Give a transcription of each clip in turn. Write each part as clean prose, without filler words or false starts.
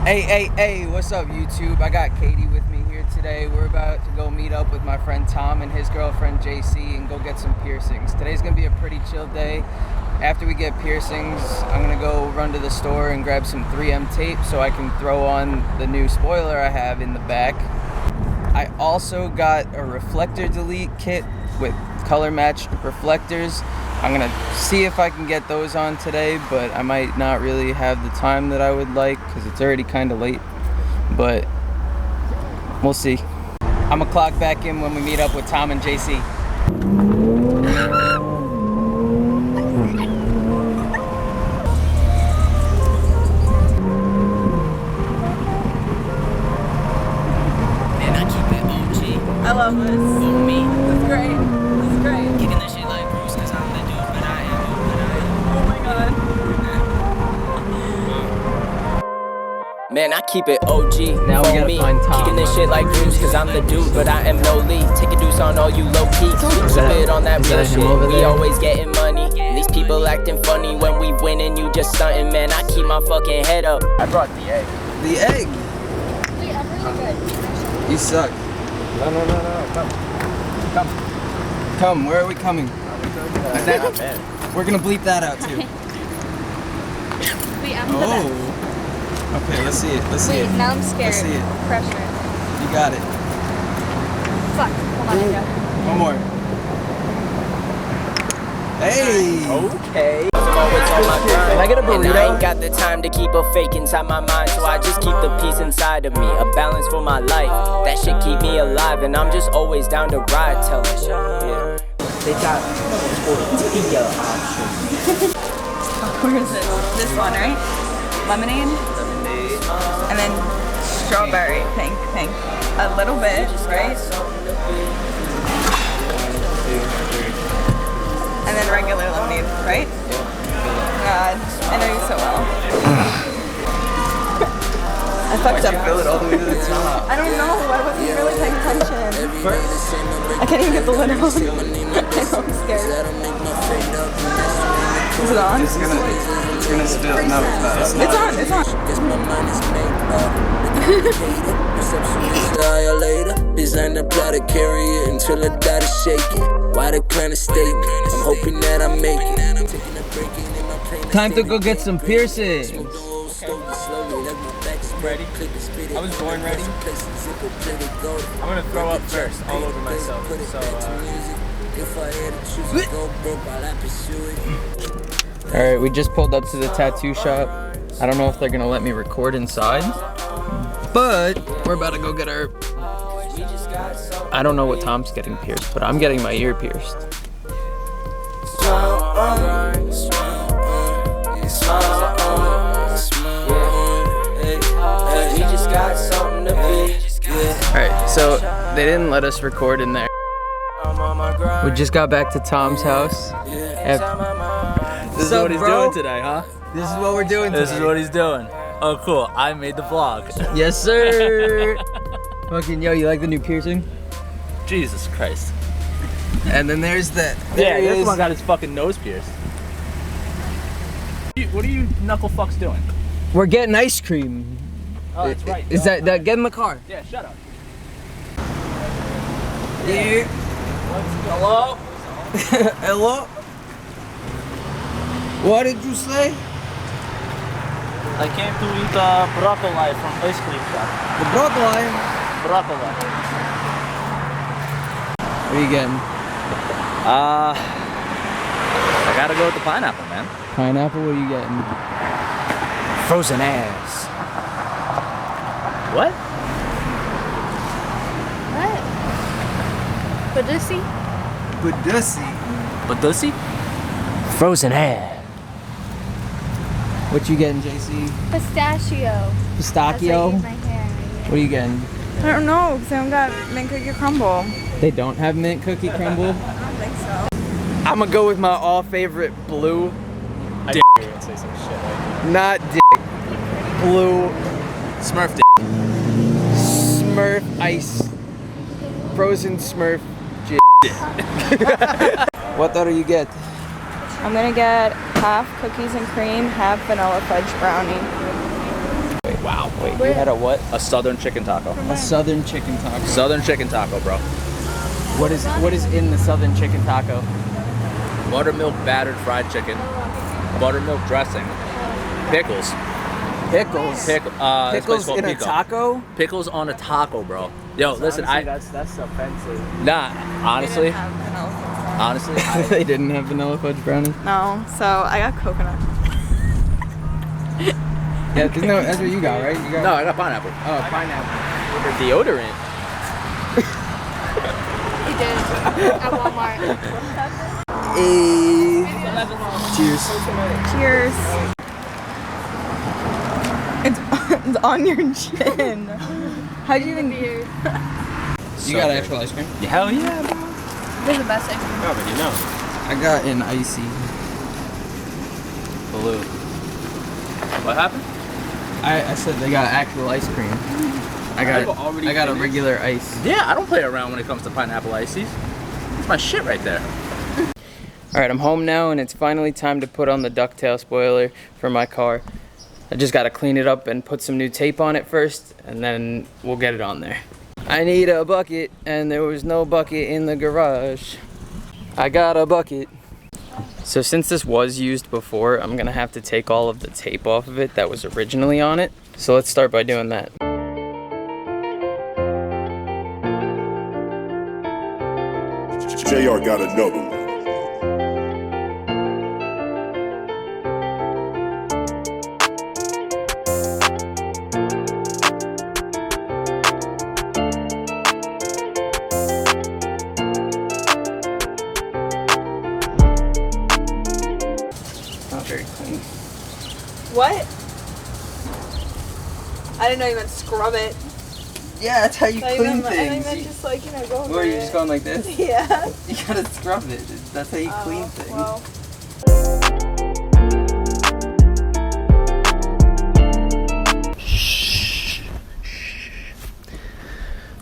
Hey, what's up YouTube? I got Katie with me here today. We're about to go meet up with my friend Tom and his girlfriend JC and go get some piercings. Today's gonna be a pretty chill day. After we get piercings, I'm gonna go run to the store and grab some 3M tape so I can throw on the new spoiler I have in the back. I also got a reflector delete kit with color matched reflectors. I'm gonna see if I can get those on today, but I might not really have the time that I would like because it's already kind of late, but we'll see. I'm gonna clock back in when we meet up with Tom and JC. Man, I keep it OG. I love this. For me. It's great. It's great. Kicking this shit like Bruce, cause I'm the dude, but I am. Oh my god. Man, I keep it OG. Now we for gotta me. find Tom. Kicking this shit like Bruce, cause I'm the dude, but I am no lead. Take a deuce on all you low key. Keep it on that real shit. We always getting money. These people acting funny when we win and you just stunting. Man, I keep my fucking head up. I brought the egg. The egg? Wait, I'm really good. You suck. No, come. Come, where are we coming? We're gonna bleep that out too. Wait, I'm the best. Oh. Okay, let's see it. Let's see Wait, it. now I'm scared. Let's see it. Pressure. You got it. Fuck. Hold on, I got it. One more. Hey. Okay. I'm always on my grind. Can I get a burrito? And I ain't got the time to keep a fake inside my mind, so I just keep the peace inside of me, a balance for my life. That shit keep me alive, and I'm just always down to ride. Tell me, yeah. They got tortilla options. Where is it? This one, right? Lemonade? And then strawberry. Pink. A little bit, right? And then regular lemonade, right? God, I know you so well. I fucked up. Fill it all the way to the top. I don't know. I wasn't really paying attention. I can't even get the lid on. I know, I'm scared. Is it on? It's gonna spill. No, it's not. It's on. Designed to plot to carry it until I die to shake it. Why the kind of statement? I'm hoping that I make it. Time to go get some piercings. Ready? I was born ready. I'm gonna throw up first all over myself. Alright, we just pulled up to the tattoo shop. I don't know if they're gonna let me record inside, but we're about to go get our... I don't know what Tom's getting pierced, but I'm getting my ear pierced. Alright, so they didn't let us record in there. We just got back to Tom's house. This is what he's doing today, huh? This is what we're doing today. This is what he's doing. Oh, cool. I made the vlog. Yes, sir. Fucking yo, you like the new piercing? Jesus Christ. And then there's the... Yeah, this one got his fucking nose pierced. What are you knuckle fucks doing? We're getting ice cream. Oh, that's right. Is that get in the car? Yeah, shut up. Yeah. Hello? Hello? What did you say? I came to eat broccoli from ice cream shop. The broccoli. Broccoli. What are you getting? I gotta go with the pineapple, man. Pineapple, what are you getting? Frozen ass. What? What? Badusi? Badusi. Badusi? Frozen ass. What you getting, JC? Pistachio. Pistachio? That's like in my hair. What are you getting? I don't know, because I don't got mint cookie crumble. They don't have mint cookie crumble? I don't think so. I'm gonna go with my all favorite blue. Dick. I would say some shit like Not dick. Blue Smurf dick. Smurf ice. Frozen Smurf j. What do you get? I'm gonna get half cookies and cream, half vanilla fudge brownie. Wait, wow, wait. You had a what? A southern chicken taco. A southern chicken taco. Southern chicken taco, bro. What is in the southern chicken taco? Buttermilk battered fried chicken, buttermilk dressing, pickles. Pickles. Pickles in a taco? Pickles on a taco, bro. Yo, listen, honestly, that's offensive. nah, honestly, They didn't have vanilla fudge brownie. No, so I got coconut. Yeah, that's what you got, right? You got no, I got pineapple. Oh, pineapple. Deodorant. He did at Walmart. Cheers. Cheers. It's on your chin. How'd you even? You got actual ice cream? Hell yeah, bro. This is the best ice cream. No, but you know. I got an icy. Blue. What happened? I said they got actual ice cream. I got a regular ice. Yeah, I don't play around when it comes to pineapple ices. That's my shit right there. Alright, I'm home now and it's finally time to put on the ducktail spoiler for my car. I just gotta clean it up and put some new tape on it first, and then we'll get it on there. I need a bucket, and there was no bucket in the garage. I got a bucket. So since this was used before, I'm gonna have to take all of the tape off of it that was originally on it. So let's start by doing that. JR got another one. Not very clean. What? I didn't know you meant scrub it. Yeah, that's how you I clean think things. meant just like, you know, go over Or you're it. just going like this? Yeah. You gotta scrub it. That's how you clean things. Well.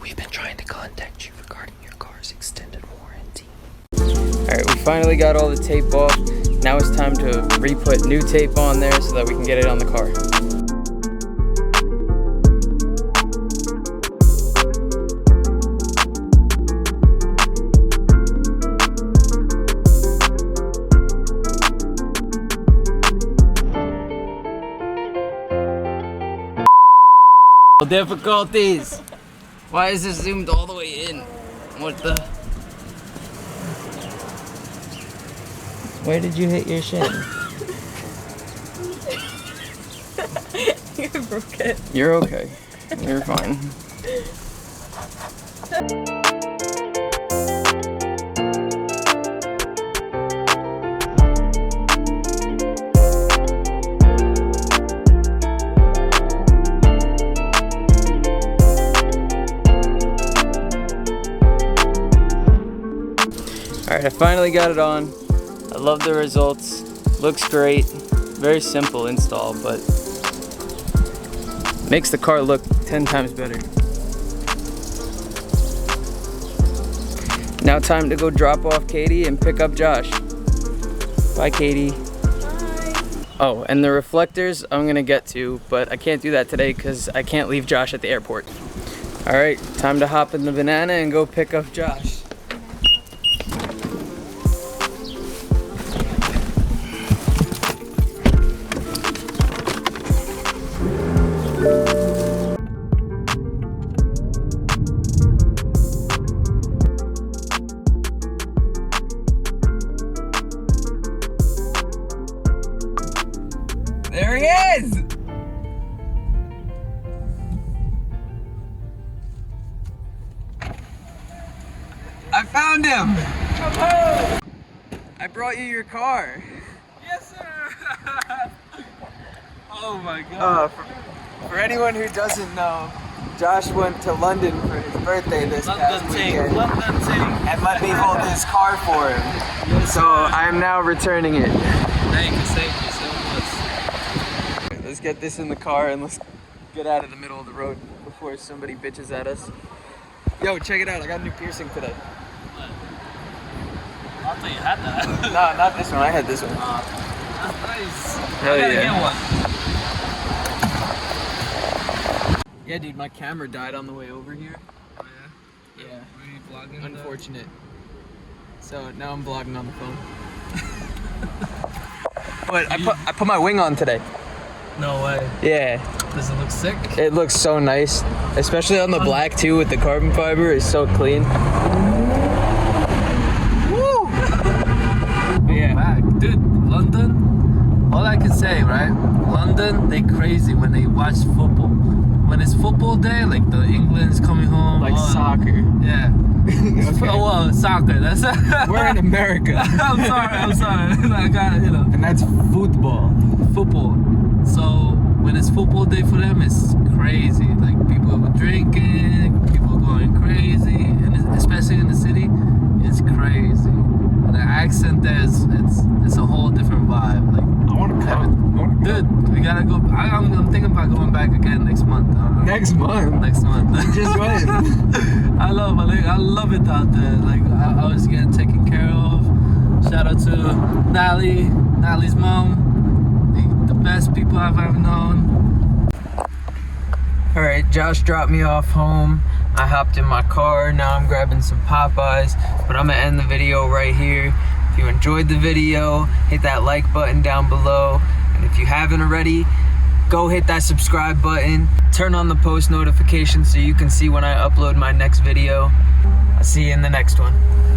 We've been trying to contact you regarding your car's extended warranty. Alright, we finally got all the tape off. Now it's time to re-put new tape on there so that we can get it on the car. Difficulties! Why is this zoomed all the way in? What the? Where did you hit your shin? You broke it. You're okay. You're fine. Alright, I finally got it on. I love the results. Looks great. Very simple install, but makes the car look 10 times better. Now time to go drop off Katie and pick up Josh. Bye, Katie. Bye. Oh, and the reflectors I'm gonna get to, but I can't do that today because I can't leave Josh at the airport. Alright, time to hop in the banana and go pick up Josh. There he is! I found him! I brought you your car. Yes, sir. Oh my god. For anyone who doesn't know, Josh went to London for his birthday this past weekend and let me hold his car for him. So I am now returning it. Thank you so much. Let's get this in the car and let's get out of the middle of the road before somebody bitches at us. Yo, check it out. I got a new piercing today. I thought you had that. No, not this one. I had this one. That's nice. Hell I gotta yeah. get one. Yeah, dude, my camera died on the way over here. Oh yeah? Yeah. Were you vlogging? Unfortunate. So now I'm vlogging on the phone. But I put my wing on today. No way. Yeah. Does it look sick? It looks so nice. Especially on the black too with the carbon fiber. It's so clean. Woo! But yeah. Back. Dude, London, all I can say, right? London, they crazy when they watch football. When it's football day, like the England's coming home. Like soccer. Yeah. Okay. Oh, well, soccer. That's We're in America. I'm sorry. I got it, And that's football. football. So when it's football day for them, it's crazy. Like people drinking, people going crazy, and especially in the city, it's crazy. And the accent there it's a whole different vibe. Like I want to come. dude, we gotta go. I'm thinking about going back again next month. Next month. Next month. Just went. I love it out there. Like I was getting taken care of. Shout out to Nally's mom. The best people I've ever known. Alright, Josh dropped me off home. I hopped in my car. Now I'm grabbing some Popeyes. But I'm gonna end the video right here. If you enjoyed the video, hit that like button down below. And if you haven't already, go hit that subscribe button. Turn on the post notifications so you can see when I upload my next video. I'll see you in the next one.